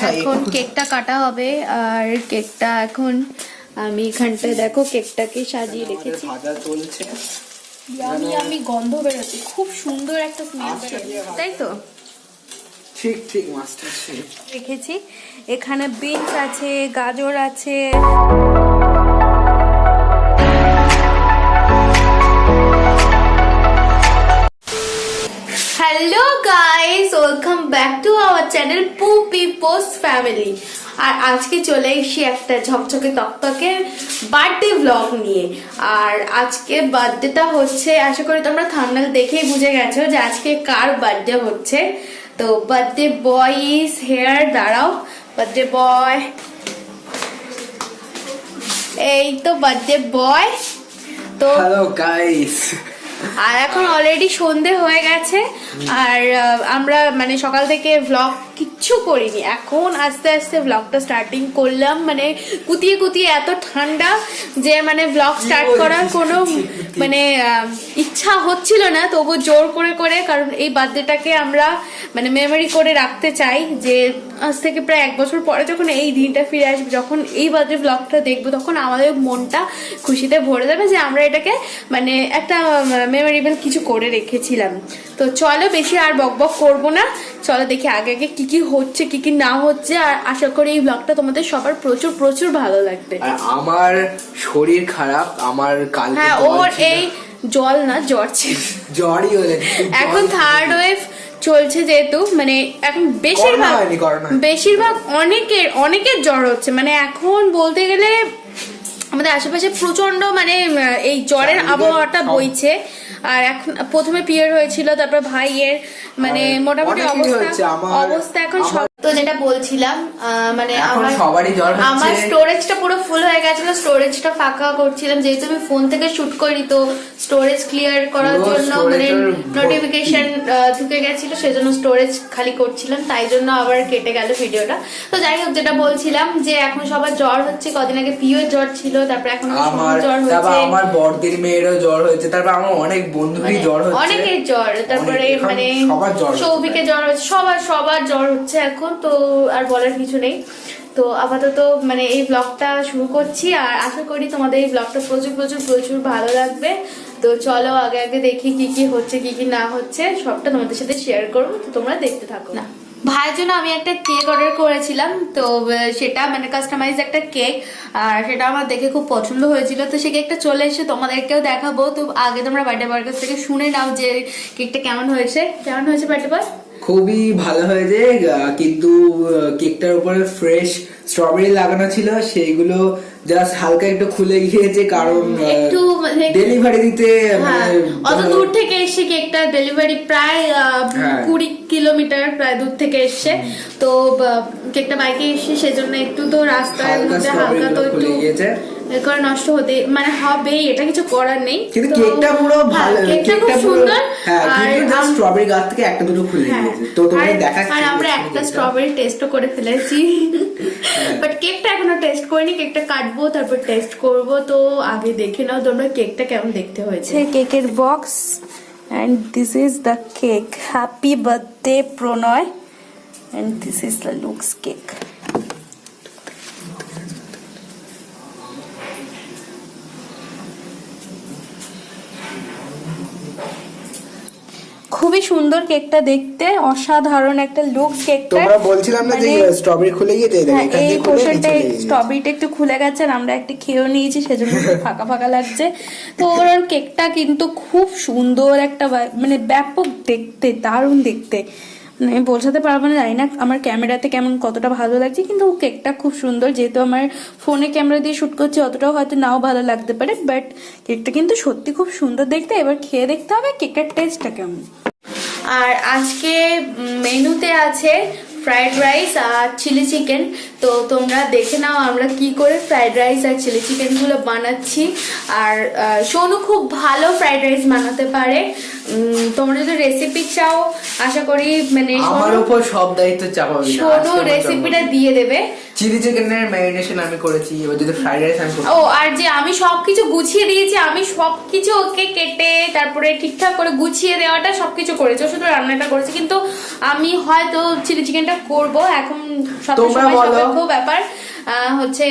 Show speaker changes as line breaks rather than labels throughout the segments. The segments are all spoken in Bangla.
আচ্ছা
এখন কেকটা কাটা হবে আর কেকটা এখন আমি এখানটায় দেখো কেকটাকে সাজিয়ে রেখেছি।
ভাজা চলছে,
আমি গন্ধ বেরোচ্ছে, খুব সুন্দর একটা স্মেল বেরোচ্ছে, তাই তো?
ঠিক ঠিক মাস্টার শেফ।
রেখেছি এখানে বিনস আছে, গাজর আছে, hello guys, welcome back to our channel Pupi post family. আর আজকে চলে এসেছি একটা ঝকঝকে তকতকে বার্থডে ব্লগ নিয়ে। আর আজকে বার্থডেটা হচ্ছে, আশা করি তোমরা থাম্বনেল দেখেই বুঝে গেছো যে আজকে কার বার্থডে হচ্ছে। তো বার্থডে বয় ইজ হেয়ার, দাঁড়াও, বার্থডে বয়, এই তো বার্থডে বয়। তো
হ্যালো গাইস,
আর এখন অলরেডি সন্ধে হয়ে গেছে আর আমরা মানে সকাল থেকে ভ্লগ কিচ্ছু করিনি, এখন আস্তে আস্তে ভ্লগটা স্টার্টিং করলাম। মানে কুতিয়ে কুতিয়ে এত ঠান্ডা যে মানে ভ্লগ স্টার্ট করার কোনো মানে ইচ্ছা হচ্ছিল না, তবু জোর করে করে, কারণ এই বার্থডেটাকে আমরা মানে মেমোরি করে রাখতে চাই যে আজ থেকে প্রায় 1 বছর পরে যখন এই দিনটা ফিরে আসবে, যখন এই বার্থডে ব্লগটা দেখবো, তখন আমাদের মনটা খুশিতে ভরে যাবে যে আমরা এটাকে মানে একটা মেমোরেবল কিছু করে রেখেছিলাম। তো চলো বেশি আর বক বক করবো না, চলো দেখি আগে আগে কি কি হচ্ছে কি কি না হচ্ছে। আর আশা করি এই ব্লগটা তোমাদের সবার প্রচুর প্রচুর ভালো লাগবে।
আর আমার শরীর খারাপ, আমার কালকে
হ্যাঁ, ওর এই জল না জ্বর ছিল,
জ্বরই হলে
এখন থার্ড ওয়েভ চলছে যেহেতু, মানে এখন বেশিরভাগ অনেকের জ্বর হচ্ছে। মানে এখন বলতে গেলে আমাদের আশেপাশে প্রচন্ড মানে এই জ্বরের আবহাওয়াটা বইছে। আর এখন প্রথমে পিরিয়ড হয়েছিল, তারপর ভাইয়ের মানে মোটামুটি অবস্থা এখন সব। তো যেটা বলছিলাম মানে আমার স্টোরেজটা পুরো ফুল হয়ে গেছিল, স্টোরেজটা ফাঁকা করছিলাম যেহেতু আমি ফোন থেকে শুট করি, তো স্টোরেজ ক্লিয়ার করার জন্য মানে নোটিফিকেশন ঢুকে গেছিল, সেজন্য স্টোরেজ খালি করছিলাম, তাই জন্য আবার কেটে গেল ভিডিওটা। তো যাই হোক, যেটা বলছিলাম যে এখন সবার জ্বর হচ্ছে, কদিন আগে পিওর জ্বর ছিল, তারপর এখন জ্বর হচ্ছে,
আমার বড়দির মেয়েরও জ্বর হয়েছে, তারপর আমার অনেক বন্ধুরই জ্বর হচ্ছে,
অনেকের জ্বর, তারপরে মানে সৌভিকের জ্বর হচ্ছে, সবার জ্বর হচ্ছে এখন। তো আর বলার কিছু নেই। তো আপাতত মানে এই ব্লগটা শুরু করছি আর আশা করি তোমাদের এই ব্লগটা প্রচুর প্রচুর প্রচুর ভালো লাগবে। তো চলো আগে আগে দেখি কি কি হচ্ছে কি কি না হচ্ছে, সবটা তোমাদের সাথে শেয়ার করবো, তো তোমরা দেখতে থাকো। না, ভাইয়ের জন্য আমি একটা কেক অর্ডার করেছিলাম, তো সেটা মানে কাস্টমাইজ একটা কেক, আর সেটা আমার দেখে খুব পছন্দ হয়েছিল। তো সেই কেকটা চলে এসে তোমাদেরকেও দেখাবো। তো আগে তোমরা বার্থডে বয়ের কাছ থেকে শুনে নাও যে কেকটা কেমন হয়েছে বার্থডে বয়।
খুবই ভালো হয়েছে, কিন্তু কেকটার উপরে ফ্রেশ স্ট্রবেরি লাগানো ছিল, সেইগুলো জাস্ট হালকা একটু খুলে গিয়েছে, কারণ
একটু
ডেলিভারি দিতে
অত দূর থেকে এসে কেকটা ডেলিভারি প্রায় 20 কিলোমিটার প্রায় দূর থেকে এসছে, তো কেকটা বাইকে এসে সেজন্য একটু তো রাস্তার মধ্যে হালকা তো একটু করে নষ্ট হতে মানে হবে, এটা কিছু করার নেই।
কিন্তু কেকটা পুরো ভালো,
কেকটা খুব সুন্দর।
আর স্ট্রবেরি গাছ থেকে একটা দুটো খুলে গিয়েছে, তো তোমাদের দেখাচ্ছি।
আর আমরা একটা স্ট্রবেরি টেস্টও করে ফেলেছি, বাট কেকটা এখনো টেস্ট করিনি, কেকটা কাটবো তারপর টেস্ট করব। তো আগে দেখে নাও তোমরা কেকটা কেমন দেখতে হয়েছে। কেকের box, and this is the cake. Happy birthday Pranay, and this is the looks cake. খুবই সুন্দর কেকটা দেখতে, অসাধারণ একটা লুক কেকটা।
তোমরা বলছিলাম না যে স্ট্রবেরি খুলে গিয়েছে,
এই পোর্শনটা স্ট্রবেরিটা একটু খুলে গেছে, আর আমরা একটা খেয়েও নিয়েছি, সেজন্য ফাঁকা ফাঁকা লাগছে। তো ওভারঅল কেকটা কিন্তু খুব সুন্দর একটা মানে ব্যাপক দেখতে, দারুণ দেখতে, মানে আমি বোঝাতে পারবো না, জানি না আমার ক্যামেরাতে কেমন কতটা ভালো লাগছে, কিন্তু কেকটা খুব সুন্দর। যেহেতু আমার ফোনে ক্যামেরা দিয়ে শুট করছি, অতটাও হয়তো নাও ভালো লাগতে পারে, বাট কেকটা কিন্তু সত্যি খুব সুন্দর দেখতে। এবার খেয়ে দেখতে হবে কেকের টেস্টটা কেমন। আর আজকে মেনুতে আছে ফ্রাইড রাইস আর চিলি চিকেন। তো তোমরা দেখে নাও আমরা কি করে ফ্রাইড রাইস আর চিলি চিকেন গুলো বানাচ্ছি। আর সোনু খুব ভালো ফ্রাইড রাইস বানাতে পারে, তোমরা যদি রেসিপি চাও আশা করি মানে
আমার উপর সব দায়িত্ব চাপাবে,
সোনু রেসিপিটা দিয়ে দেবে।
চিলি চিকেনের ম্যারিনেশন আমি করেছি, এবার যদি ফ্রাইড রাইস আমি
ও, আর যে আমি সবকিছু গুছিয়ে দিয়েছি, আমি সবকিছু ওকে কেটে তারপরে ঠিকঠাক করে গুছিয়ে দেওয়াটা সবকিছু করেছি, শুধু রান্নাটা করেছি। কিন্তু আমি হয়তো চিলি চিকেনটা এটা করব এখন, সব
তোমরা
সময়
বলো।
সাপেক্ষ ব্যাপার। হচ্ছে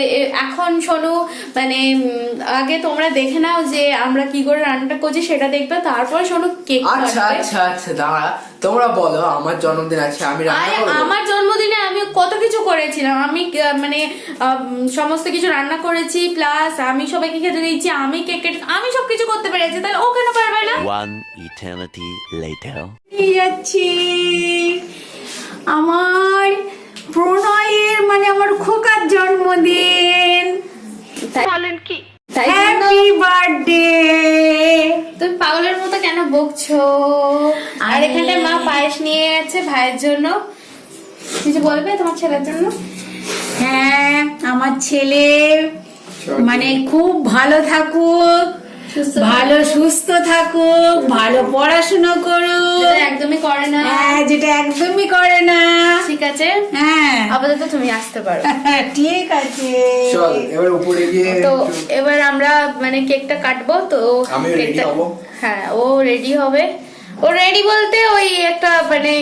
এখন শোনো, মানে আগে তোমরা দেখে নাও যে আমরা কি করে রান্নাটা করছি, সেটা দেখবে, তারপর শোনো কেক
আচ্ছা আচ্ছা আচ্ছা দাঁড়া, তোমরা বলো। আমার জন্মদিন আছে, আমি রান্না করবো।
আমার জন্মদিনে আমি কত কিছু করেছিলাম, আমি মানে সমস্ত কিছু রান্না করেছি, প্লাস আমি সবাইকে খেতে দিয়েছি, আমি কেক কেটে, আমি সবকিছু করতে পেরেছি, তাহলে ও কেন পারবে না?
One eternity later.
নিয়ে যাচ্ছি আমার প্রণয়ের, মানে আমার খোকার জন্মদিন। বলেন কি? Happy birthday. তুমি পাগলের মতো কেন বকছো? আর এখানে মা পায়েস নিয়ে গেছে ভাইয়ের জন্য। কিছু বলবে তোমার ছেলের জন্য?
হ্যাঁ, আমার ছেলে মানে খুব ভালো থাকুক, ভালো সুস্থ থাকুক, ভালো পড়াশোনা করুক।
যেটা একদমই করে না।
হ্যাঁ, যেটা একদমই করে না।
ঠিক আছে,
হ্যাঁ
আপাতত তুমি আসতে পারো।
ঠিক আছে।
চল এবার উপরে গিয়ে
তো এবার আমরা মানে কেকটা কাটবো। তো
আমিও ready
কেকটা-
হবো।
হ্যাঁ, ও রেডি হবে। ও রেডি বলতে ওই একটা মানে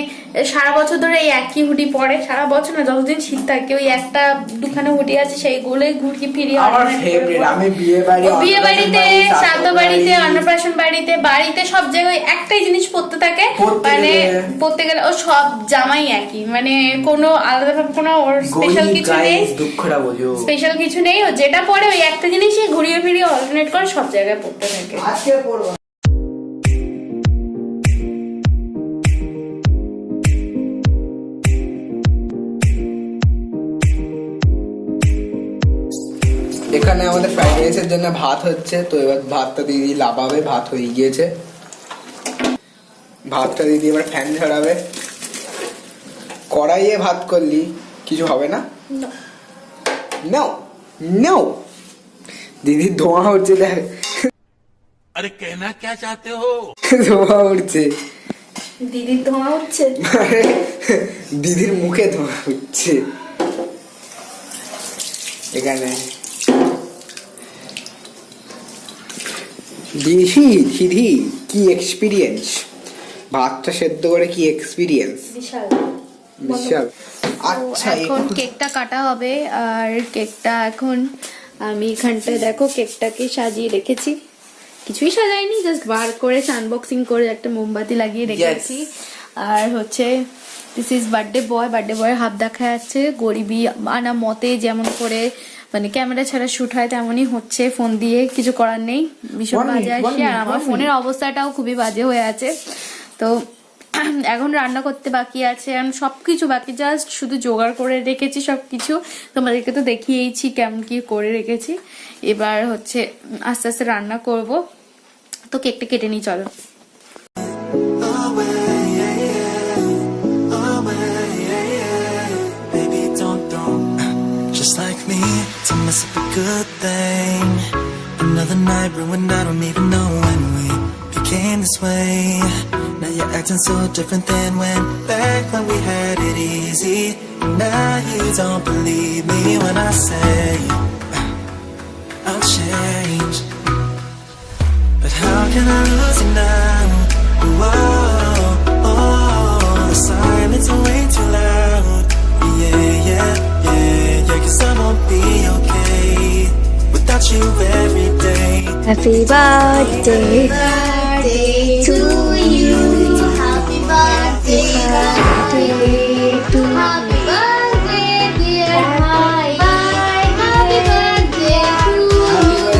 সারা বছর ধরে এই একই হুডি পরে, সারা বছর না, যতদিন শীত থাকে ওই একটা দুখানে হুডি আছে, সেইগুলোই ঘুরিয়ে ফিরিয়ে
আমার ফেভারিট। আমি বিয়ে বাড়ি,
বিয়ে বাড়িতে,
অন্নপ্রাশন
শ্রাদ্ধ বাড়িতে, অন্নপ্রাশন বাড়িতে, বাড়িতে সব জায়গায় একটাই জিনিস পরতে থাকে,
পরতে
মানে
গেলে-
পরতে গেলে ও সব জামাই একই, মানে কোনো আলাদা ভাবে কোনো ওর স্পেশাল
গরিব
কিছু নেই,
গাইস, দুঃখটা বোঝো।
স্পেশাল কিছু নেই। ও যেটা পরে ওই একটা জিনিসই ঘুরিয়ে ফিরিয়ে অল্টারনেট করে সব জায়গায় পড়তে থাকে।
আজকে পড়বো। এখানে আমাদের ফ্রাইড রাইসের জন্য ভাত হচ্ছে, তো এবার ভাতটা দিদি লাফাবে। ভাত হয়ে গিয়েছে, ভাতটা দিদি এবার ফ্যান ঝরাবে। কড়াইয়ে ভাত করলি কিছু হবে না? নো নো, দিদির ধোঁয়া উঠছে, দেখ
अरे कहना क्या चाहते हो?
ধোঁয়া উঠছে।
দিদির ধোঁয়া উঠছে।
দিদির মুখে ধোঁয়া উঠছে। এখানে দিদি কি এক্সপিরিয়েন্স, ভাতটা সেদ্ধ করে কি এক্সপিরিয়েন্স,
বিশাল।
বিশাল।
তো
আচ্ছা
এখন কেকটা কাটা হবে, আর কেকটা এখন আমি এখানটায় দেখো কেকটাকে সাজিয়ে রেখেছি, কিছুই সাজাইনি, জাস্ট বার করে আনবক্সিং করে একটা মোমবাতি লাগিয়ে রেখেছি। আর হচ্ছে this is birthday boy, birthday বয়ের হাত দেখা যাচ্ছে, গরিবি আনা মতে যেমন করে মানে ক্যামেরা ছাড়া শুট হয় তেমনই হচ্ছে, ফোন দিয়ে কিছু করার নেই, ভীষণ
One
বাজে
minute,
আসছে। আর
one
আমার
minute.
ফোনের অবস্থাটাও খুবই বাজে হয়ে আছে। তো এখন রান্না করতে বাকি আছে, এখন সবকিছু বাকি, জাস্ট শুধু জোগাড় করে রেখেছি সবকিছু, তোমাদেরকে তো দেখিয়েছি কেমন কি করে রেখেছি। এবার হচ্ছে আস্তে আস্তে রান্না করব। তো কেকটা কেটে নিই, চলো।
Baby, don't just like me to mess up a good thing. Another night ruined, I don't even know when we became this way. Now you're acting so different than back when we had it easy. And now you don't believe me when I say I'll change. But how can I lose you now? Whoa, the silence is way too loud. Yeah, 'cause I won't be okay without you every day.
Happy birthday to you. Happy birthday to you. Happy birthday, dear Bhai. Happy birthday to you.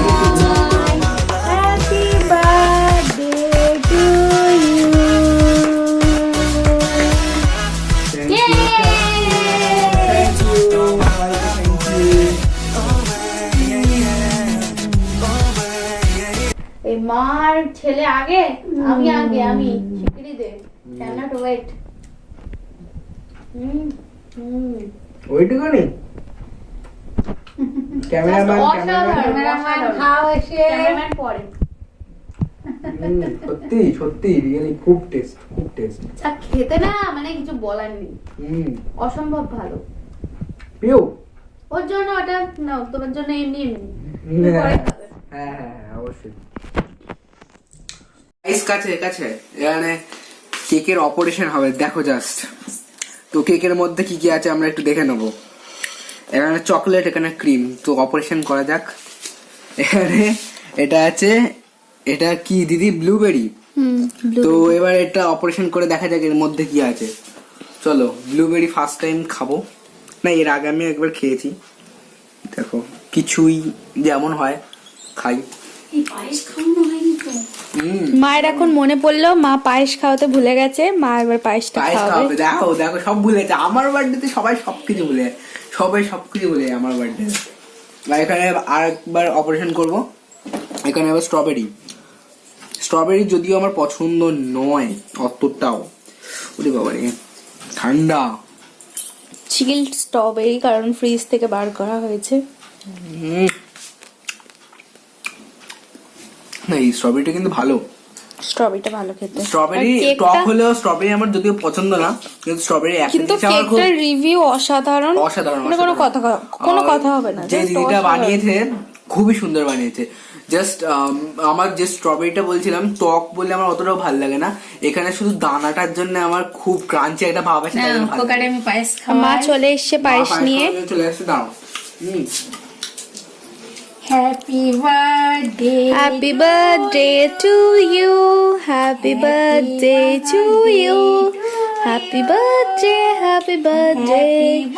Happy birthday to you. Yay!
এই মার ছেলে আগে, আমি আগে, আমি শিগগিরই দে, ক্যানট ওয়েট।
ওইটুকুনি ক্যামেরাম্যান
ক্যামেরাম্যান পরে।
সত্যি সত্যি রিয়েলি খুব টেস্ট, খুব টেস্ট।
যা খেতে না মানে কিছু বলার নেই, অসম্ভব ভালো।
পিউ
ওর জন্য ওটা না, তোমার জন্য এমনি এমনি
হ্যাঁ হ্যাঁ হ্যাঁ অবশ্যই। কাছে কাছে এখানে কেকের অপারেশন হবে, দেখো জাস্ট তো কেকের মধ্যে কি কি আছে আমরা একটু দেখে নেবো। এখানে চকলেট, এখানে ক্রিম। তো অপারেশন করা যাক। এখানে এটা আছে, এটা কি দিদি? ব্লুবেরি। তো এবার এটা অপারেশন করে দেখা যাক এর মধ্যে কি আছে। চলো, ব্লুবেরি ফার্স্ট টাইম খাবো। না, এর আগে আমি একবার খেয়েছি। দেখো, কিছুই যেমন হয় খাই।
মায়ের এখন মনে পড়লো মা পায়েস খাওয়াতে ভুলে গেছে, মা এবার পায়েসটা
পায়েস
খাওয়াবে।
খাওয়াবে। দেখো দেখো, সব ভুলে গেছে। আমার বার্থডেতে সবাই সবকিছু ভুলে যায়, সবাই সবকিছু ভুলে যায় আমার বার্থডে। এখানে আরেকবার অপারেশন করব। এখানে আবার স্ট্রবেরি। স্ট্রবেরি যদিও আমার পছন্দ নয় অতটাও। ওরে বাবা রে, ঠান্ডা।
চিল্ড স্ট্রবেরি, কারণ ফ্রিজ থেকে বার করা হয়েছে।
না, এই স্ট্রবেরিটা কিন্তু ভালো।
স্ট্রবেরিটা ভালো খেতে।
স্ট্রবেরি
আর
টক
কেকটা-
হলেও স্ট্রবেরি আমার যদিও পছন্দ না, কিন্তু স্ট্রবেরি
কিন্তু কেকটার রিভিউ অসাধারণ।
অসাধারণ,
মানে কোনো কথা হবে না।
যে
just
দিদিটা
অসাধারণ।
বানিয়েছে খুবই সুন্দর বানিয়েছে। জাস্ট আমার যে স্ট্রবেরিটা বলছিলাম টক বলে আমার অতটাও ভালো লাগে না। এখানে শুধু দানাটার জন্য আমার খুব ক্রাঞ্চি একটা ভাব আছে। তাই জন্য ভালো
খোকারে
লাগে।
আমি পায়েস
মা
খাওয়াই।
চলে এসছে পায়েস নিয়ে।
চলে আসছে, দাও।
Happy birthday,
happy birthday to you, happy birthday to you, happy birthday, happy birthday,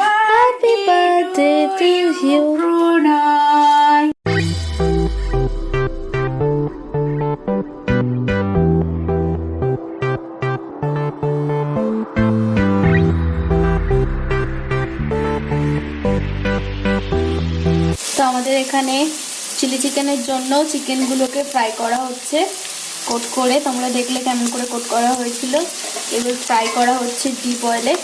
happy birthday to you.
প্রণয়।
তো আমাদের এখানে চিলি চিকেনের জন্য চিকেনগুলোকে ফ্রাই করা হচ্ছে কোট করে। তোমরা দেখলে কেমন করে কোট করা হয়েছিল। এবার ফ্রাই করা হচ্ছে ডিপ অয়েলে।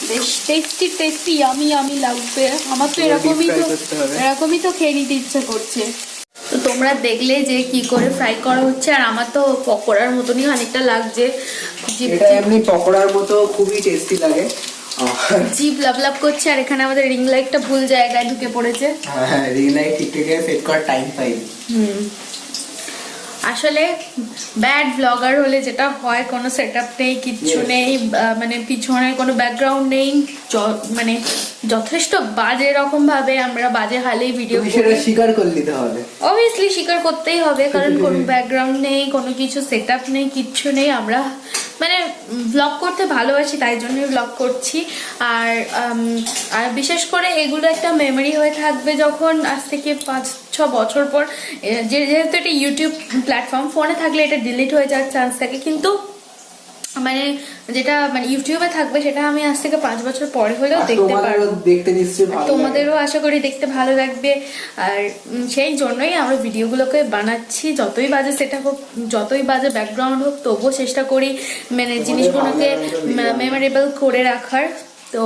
বেশ টেস্টি টেস্টি ইয়ামি ইয়ামি লাগবে। আমার তো এরকমই তো খেয়ে নিতে ইচ্ছে করছে। তো তোমরা দেখলে যে কি করে ফ্রাই করা হচ্ছে, আর আমার তো পকোড়ার মতনই খানিকটা লাগছে।
এটা এমনি পকোড়ার মতো খুবই টেস্টি লাগে।
জিভ লাভ লাভ করছে। আর এখানে আমাদের রিং লাইটটা ভুল জায়গায় ঢুকে পড়েছে।
হ্যাঁ, রিং লাইট ঠিক থেকে সেট করার টাইম পাই।
আসলে ব্যাড ব্লগার হলে যেটা হয়, কোনো সেটআপ নেই, কিচ্ছু নেই, মানে পিছনে কোনো ব্যাকগ্রাউন্ড নেই, মানে যথেষ্ট বাজে রকম ভাবে আমরা বাজে হালেই ভিডিও
তুমি সেটা স্বীকার করে নিতে হবে।
অবভিয়াসলি স্বীকার করতেই হবে, কারণ কোনো ব্যাকগ্রাউন্ড নেই, কোনো কিছু সেটআপ নেই, কিচ্ছু নেই। আমরা মানে ব্লগ করতে ভালোবাসি, তাই জন্যই ব্লগ করছি। আর বিশেষ করে এগুলো একটা মেমোরি হয়ে থাকবে যখন আজ থেকে 5-6 বছর পর, যেহেতু এটা ইউটিউব প্ল্যাটফর্ম, ফোনে থাকলে এটা ডিলিট হয়ে যাওয়ার চান্স থাকে, কিন্তু মানে যেটা মানে ইউটিউবে থাকবে সেটা আমি আজ থেকে 5 বছর পরে হলেও দেখতে পারবো।
দেখতে নিশ্চয়ই ভালো লাগবে।
তোমাদেরও আশা করি দেখতে ভালো লাগবে। আর সেই জন্যই আমরা ভিডিওগুলোকে বানাচ্ছি। যতই বাজে সেটা হোক, যতই বাজে ব্যাকগ্রাউন্ড হোক, তবুও চেষ্টা করি মানে জিনিসগুলোকে মেমোরেবল করে রাখার। তো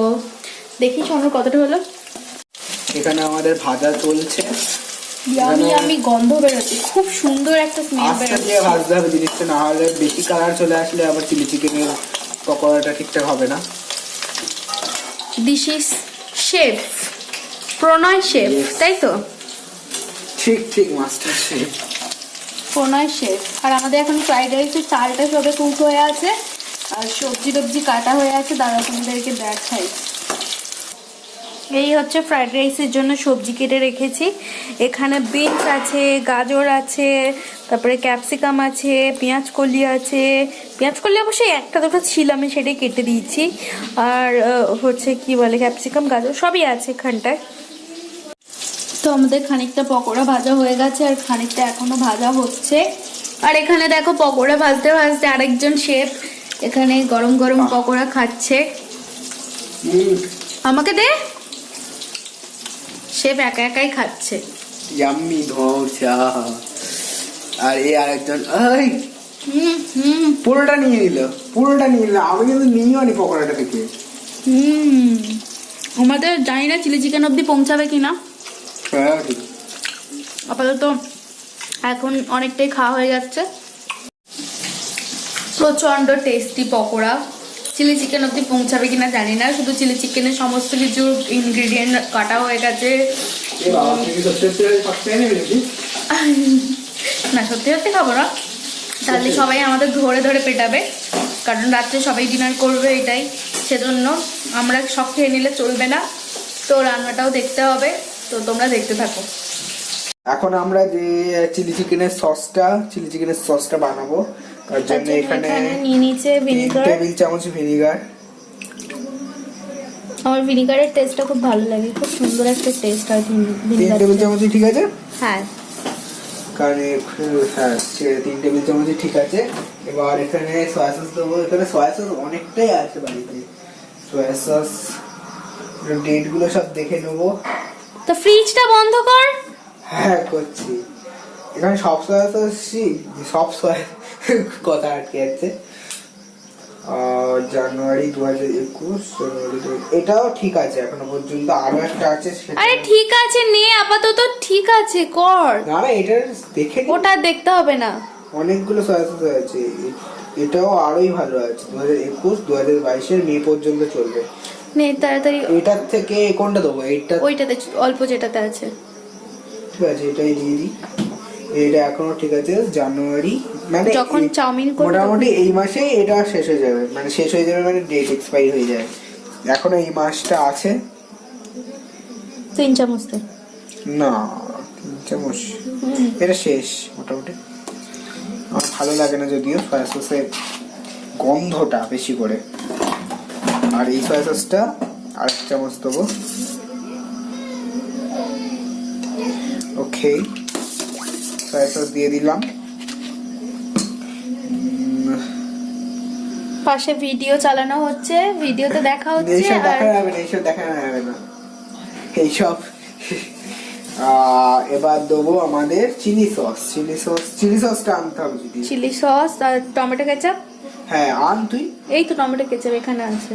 দেখি সোনার কতটা হলো।
এখানে আমাদের ভাজা চলছে।
আমি গন্ধ বেরোচ্ছে, খুব সুন্দর একটা স্মেল
আস্তে
বেরোচ্ছে।
দিয়ে ভাজতে হবে জিনিসটা, না হলে বেশি কালার চলে আসলে আবার চিলি চিকেনের পকোড়াটা ঠিকঠাক হবে না।
This is chef Pranay chef, তাই তো?
ঠিক ঠিক, মাস্টার শেফ
প্রণয় শেফ। আর আমাদের এখন ফ্রাইড রাইসের চালটা সবে কুক হয়ে আছে, আর সবজি টবজি কাটা হয়ে আছে। দাঁড়া তোমাদেরকে দেখাই। এই হচ্ছে ফ্রাইড রাইসের জন্য সবজি কেটে রেখেছি। এখানে বিনস আছে, গাজর আছে, তারপরে ক্যাপসিকাম আছে, পেঁয়াজ কলি আছে। পেঁয়াজ কলি অবশ্যই একটা দুটো ছিল, আমি সেটাই কেটে দিয়েছি। আর হচ্ছে কি বলে, ক্যাপসিকাম গাজর সবই আছে এখানটায়। তো আমাদের খানিকটা পকোড়া ভাজা হয়ে গেছে, আর খানিকটা এখনো ভাজা হচ্ছে। আর এখানে দেখো পকোড়া ভাজতে ভাজতে আরেকজন শেফ এখানে গরম গরম পকোড়া খাচ্ছে। আমাকে দে। শেফ একা একাই খাচ্ছে।
ইয়াম্মি ধোসা। আর এই আরেকজন পুরোটা নিয়ে নিল, আমি কিন্তু নিয়েও নি পকোড়াটা থেকে।
আমাদের জানি না চিলি চিকেন অব্দি পৌঁছাবে কিনা।
হ্যাঁ, ঠিক।
আপাতত এখন অনেকটাই খাওয়া হয়ে যাচ্ছে। প্রচন্ড টেস্টি পকোড়া। চিলি চিকেন অব্দি পৌঁছাবে কিনা জানি না, শুধু চিলি চিকেনের সমস্ত কিছু ইনগ্রিডিয়েন্ট কাটা হয়ে গেছে। না, সত্যি সত্যি খাবো না, তাহলে সবাই আমাদের ধরে ধরে পেটাবে, কারণ রাত্রে সবাই ডিনার করবে এটাই। সেজন্য আমরা সব খেয়ে নিলে চলবে না, তো রান্নাটাও দেখতে হবে, তো তোমরা দেখতে থাকো।
এখন আমরা যে চিলি চিকেনের সসটা বানাবো, তার জন্য এখানে
নিয়ে নিচে
3
ভিনিগার।
টেবিল চামচ ভিনিগার।
আমার ভিনিগারের টেস্টটা খুব ভালো লাগে, খুব সুন্দর একটা টেস্ট হয়
3 টেবিল চামচ ঠিক আছে?
হ্যাঁ,
কারণ হ্যাঁ 3 টেবিল চামচ ঠিক আছে। এবার এখানে সয়া সস দেবো। এখানে সয়া সস অনেকটাই আছে বাড়িতে। সয়া সস ডেট গুলো সব দেখে নেবো।
তো ফ্রিজটা বন্ধ কর।
হ্যাঁ করছি। এখানে সব সয়া সস কথা আটকে যাচ্ছে। জানুয়ারি 2021, এটাও ঠিক আছে এখনো পর্যন্ত। আরো একটা আছে
আরে ঠিক আছে নে, আপাতত ঠিক আছে কর।
না না, এটা দেখে নি।
ওটা দেখতে হবে না।
অনেকগুলো সয়া সস আছে, এটাও আরোই ভালো আছে। 2021, 2022 মে পর্যন্ত চলবে।
নে তাড়াতাড়ি।
এটার থেকে কোনটা দেবো?
ওইটাতে অল্প যেটাতে আছে।
ঠিক আছে, এটাই দিয়ে দিই। এটা এখনো ঠিক আছে। জানুয়ারি মানে
যখন চাউমিন করব
মোটামুটি এই মাসে এটা শেষ হয়ে যাবে, মানে ডেট এক্সপায়ার হয়ে যায়। এখন এই মাসটা আছে।
3 চামচ দে।
না 3 চামচ এটা শেষ মোটামুটি। আমার ভালো লাগে না যদিও সয়া সসের গন্ধটা বেশি করে। আর এই সয়া সসটা 8 চামচ দেবো। ওকে, সয়া সস দিয়ে দিলাম।
পাশে ভিডিও চালানো হচ্ছে, ভিডিওতে দেখা হচ্ছে।
এইসব
আর
দেখা যাবে না, এইসব। এবার দেবো আমাদের চিলি সসটা আনতে হবে যদি।
চিলি সস আর টমেটো কেচাপ।
হ্যাঁ আন তুই।
এই তো টমেটো কেচাপ এখানে আছে।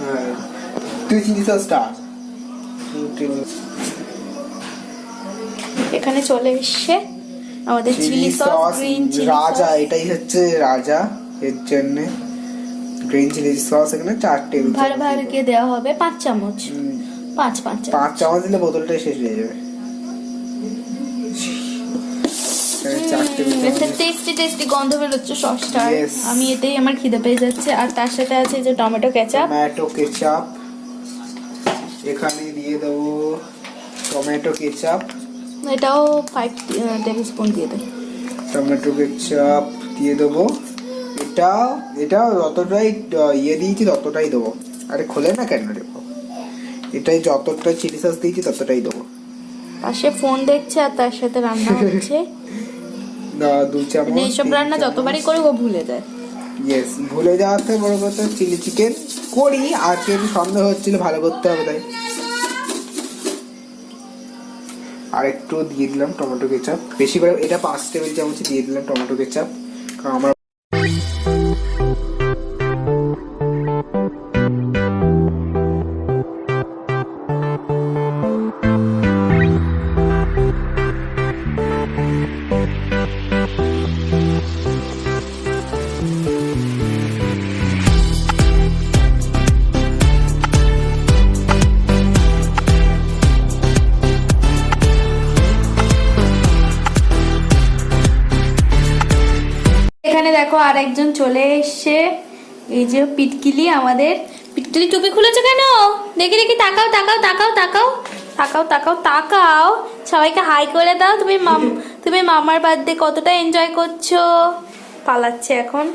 হ্যাঁ তুই চিলি সসটা আন।
এখানে চলে এসছে আমাদের চিলি সস, গ্রিন চিলি
রাজা, এটাই হচ্ছে রাজা। এর জন্য গ্রিন চিলি সস এখানে 4 টেবিল
ভালো ভালো কে দেওয়া হবে 5 চামচ। 5
চামচ দিলে বোতলটাই শেষ হয়ে যাবে।
টেস্টি গন্ধ বেরোচ্ছে সসটার।
Yes.
আমি এতেই আমার খিদে পেয়ে যাচ্ছে। আর তার সাথে আছে যে টমেটো কেচাপ।
এখানে দিয়ে দেবো টমেটো কেচাপ।
এটাও 5 টেবিল স্পুন দিয়ে দেয়।
টমেটো কেচাপ দিয়ে দেবো। এটা যতটাই দিয়েছি ততটাই দেবো। আরে খোলে না কেন রে? এটাই যতটা চিলি সস দিয়েছি ততটাই দেবো।
পাশে ফোন দেখছে আর তার সাথে রান্না হচ্ছে।
2 চামচ।
এইসব রান্না যতবারই করি ও ভুলে যায়।
ইয়েস, ভুলে যাওয়াতে বড় কথা। চিলি চিকেন করি, আজকে একটু সন্দেহ হচ্ছিল, ভালো করতে হবে তাই। আর একটু দিয়ে দিলাম টমেটো কেচাপ বেশি করে। এটা 5 টেবিল চামচ দিয়ে দিলাম টমেটো কেচাপ, কারণ আমার
এখানে দেখো আর একজন চলে এসছে। এই যে পিটকিলি, আমাদের পিটকিলি টুপি খুলেছে কেন? দেখি দেখি, তাকাও তাকাও তাকাও তাকাও তাকাও তাকাও তাকাও। সবাইকে হাই করে দাও। তুমি মামার বার্থডে কতটা এনজয় করছো? পালাচ্ছে এখন।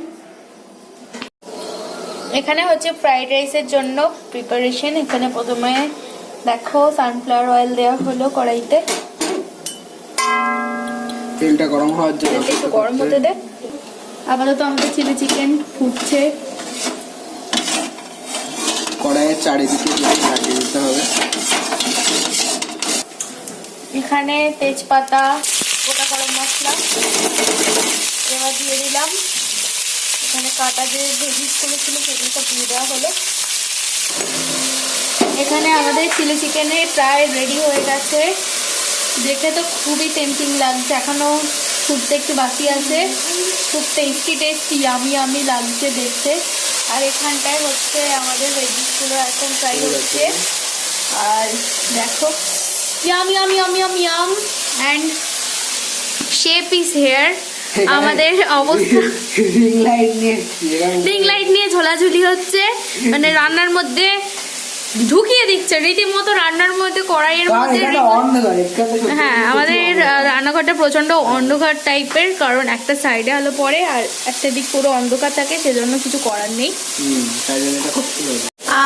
এখানে হচ্ছে ফ্রাইড রাইসের জন্য প্রিপারেশন। এখানে প্রথমে দেখো সানফ্লাওয়ার অয়েল দেওয়া হলো কড়াইতে।
তেলটা গরম হওয়ার জন্য
তেলটা একটু গরম হতে দে। আপাতত আমাদের চিলি চিকেন ফুটছে।
কড়াইয়ের চারিদিকে লাগিয়ে দিতে হবে।
এখানে তেজপাতা, গোটা গরম মশলা এবার দিয়ে দিলাম। এখানে কাটা যে ভেজিসগুলো ছিল সেগুলো সব দিয়ে দেওয়া হলো। এখানে আমাদের চিলি চিকেনে প্রায় রেডি হয়ে গেছে। দেখে তো খুবই টেম্পটিং লাগছে, এখনো ফুটতে একটু বাকি আছে। খুব টেস্টি ইয়ামি লাগছে দেখতে। আর এখানটায় হচ্ছে আমাদের ভেজিসগুলো এখন ফ্রাই হচ্ছে। আর দেখো yum and shape is here. আমাদের অবস্থা
রিং লাইট নিয়ে
রিং লাইট নিয়ে ঝোলাঝুলি হচ্ছে, মানে রান্নার মধ্যে ঢুকিয়ে দিচ্ছে রীতিমতো, রান্নার মধ্যে কড়াইয়ের মধ্যে। হ্যাঁ, আমাদের রান্নাঘরটা প্রচন্ড অন্ধকার টাইপের, কারণ একটা সাইডে আলো পড়ে আর একটা দিক পুরো অন্ধকার থাকে, সেজন্য কিছু করার নেই।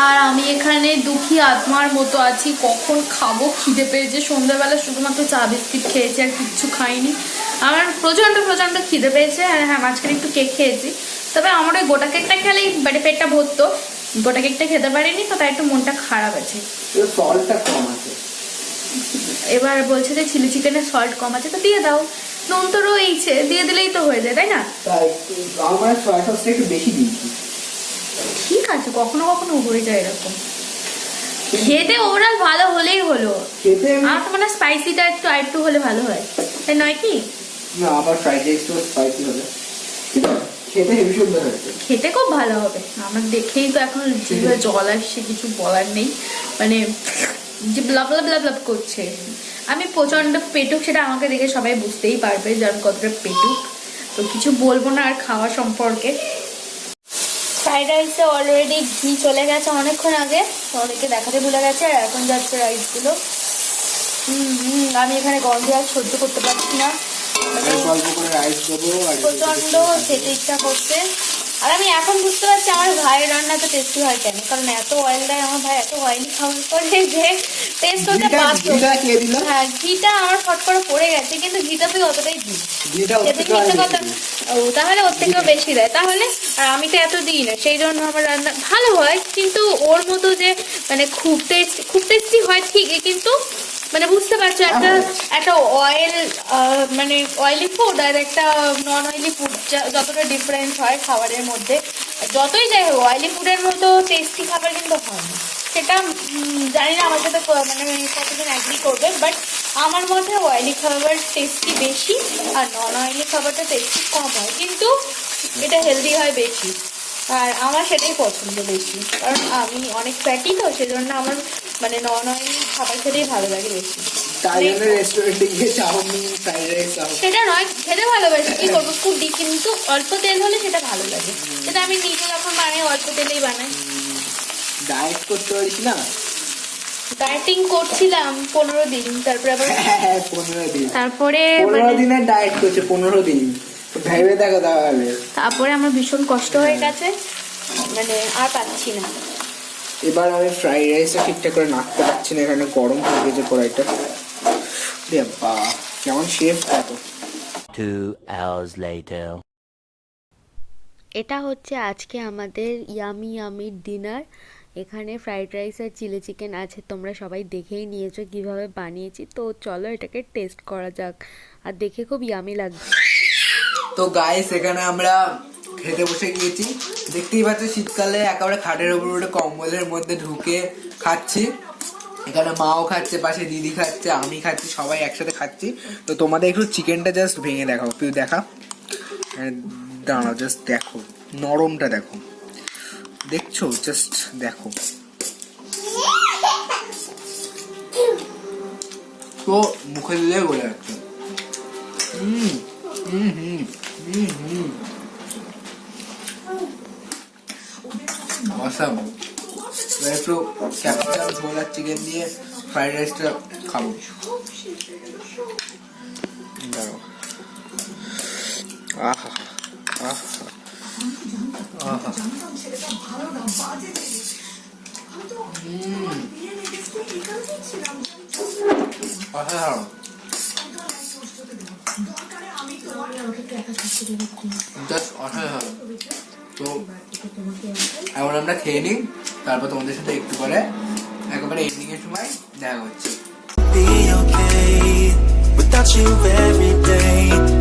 আর আমি এখানে দুঃখী আত্মার মতো আছি, কখন খাবো, খিদে পেয়েছে। সন্ধ্যাবেলা শুধুমাত্র চা বিস্কিট খেয়েছি আর কিচ্ছু খাইনি। আমার প্রচন্ড প্রচন্ড খিদে পেয়েছে। আর হ্যাঁ, মাঝখানে একটু কেক খেয়েছি, তবে আমার ওই গোটা কেকটা খেলেই মানে পেটটা ভরতো, গোটা কেকটা খেতে পারিনি, তো তাই একটু মনটা খারাপ আছে। এবার বলছে যে চিলি চিকেনের সল্ট কম আছে, তো দিয়ে দাও, নুন তো রয়েছে, দিয়ে দিলেই তো হয়ে যায়, তাই না? ঠিক আছে, কখনো কখনো হয়ে যায় এরকম। খেতে ওভারঅল ভালো হলেই হলো। আমার তো মনে হয় স্পাইসিটা একটু হলে ভালো হয়, তাই নয় কি?
না, আবার ফ্রাইড রাইস তো স্পাইসি হবে, খেতে হেভি সুন্দর হয়েছে।
খেতে খুব ভালো হবে। আমার দেখেই তো এখন জিভে জল আসছে, কিছু বলার নেই, মানে যে ব্লাব ব্লাব ব্লাব ব্লাব করছে। আমি প্রচন্ড পেটুক, সেটা আমাকে দেখে সবাই বুঝতেই পারবে যে আমি কতটা পেটুক। তো কিছু বলবো না আর খাওয়া সম্পর্কে। ফ্রাইড রাইসে অলরেডি ঘি চলে গেছে অনেকক্ষণ আগে, অনেকে দেখাতে ভুলে গেছে। আর এখন যাচ্ছে রাইসগুলো। আমি এখানে গন্ধে আর সহ্য করতে পারছি না, প্রচন্ড খেতে ইচ্ছা করছে। আর আমি এখন বুঝতে পারছি আমার ভাইয়ের রান্না তো টেস্টি হয় কেন, কারণ এত অয়েল দেয় আমার ভাই, এত অয়েলি খাবার করে যে টেস্ট হতে বাধ্য। হ্যাঁ, ঘিটা আমার ফট করে পড়ে গেছে, কিন্তু ঘিটা তুই অতটাই দিই, তাহলে ওর থেকেও বেশি দেয় তাহলে। আর আমি তো এত দিই না, সেই জন্য আমার রান্না ভালো হয়, কিন্তু ওর মতো যে মানে খুব টেস্টি হয় ঠিকই, কিন্তু মানে বুঝতে পারছো একটা অয়েল মানে অয়েলি ফুড আর একটা নন অয়েলি ফুড যতটা ডিফারেন্স হয় খাবারের মধ্যে, যতই যাই হোক অয়েলি ফুডের মতো টেস্টি খাবার কিন্তু হয় না। সেটা জানি না আমার সাথে মানে কতদিন অ্যাগ্রি করবে, বাট আমার মতে অয়েলি খাবার টেস্টি বেশি আর নন অয়েলি খাবারটা টেস্টি কম হয়, কিন্তু এটা হেলদি হয় বেশি। আর আমার সেটাই পছন্দ বেশি, কারণ আমি অনেক ফ্যাটি, তো সেজন্য আমার মানে নন অয়েলি খাবার খেতেই ভালো লাগে বেশি। সেটা নয়, খেতে ভালোবাসি, কি করবো, ফুডি, কিন্তু অল্প তেল হলে সেটা ভালো লাগে। সেটা আমি নিজে যখন বানাই অল্প তেলেই বানাই।
ডায়েট করতে পারিস না?
ডায়েটিং করছিলাম 15 দিন, তারপরে আবার
15 দিন,
তারপরে
15 দিনের ডায়েট করছে, 15 দিন ভেবে দেখো তাহলে।
তারপরে আমার ভীষণ কষ্ট হয়ে গেছে, মানে আর পাচ্ছি না।
এবার আমি ফ্রাইড রাইসটা ঠিকঠাক করে নাড়তে পারছি না, এখানে গরম হয়ে গেছে কড়াইটা। কেমন শেফ কত।
2 hours later.
এটা হচ্ছে আজকে আমাদের ইয়ামি ইয়ামি ডিনার। এখানে ফ্রাইড রাইস আর চিলি চিকেন আছে, তোমরা সবাই দেখেই নিয়েছো কিভাবে বানিয়েছি। তো চলো এটাকে টেস্ট করা যাক, আর দেখে খুব ইয়ামি লাগছে।
তো গাইস, এখানে আমরা খেতে বসে গিয়েছি, দেখতেই পাচ্ছ শীতকালে একেবারে খাটের উপর উঠে কম্বলের মধ্যে ঢুকে খাচ্ছি। এখানে মাও খাচ্ছে, পাশে দিদি খাচ্ছে, আমি খাচ্ছি, সবাই একসাথে খাচ্ছি। তো তোমাদের একটু চিকেনটা জাস্ট ভেঙে দেখাও, তুই দেখা, দাঁড়াও, জাস্ট দেখো নরমটা, দেখো, দেখছো, জাস্ট দেখো। তো মুখে দিলে গলে যাচ্ছে। অসাম। একটু ক্যাপসিকাম ঝোল আর চিকেন দিয়ে ফ্রাইড রাইসটা খাবো। আহা আহা আহা, অসাধারণ। জাস্ট অসাধারণ। তো এখন আমরা খেয়ে নিই, তারপর তোমাদের সাথে একটু পরে একেবারে এন্ডিং এর সময় দেখা হচ্ছে।
Be okay without you every day.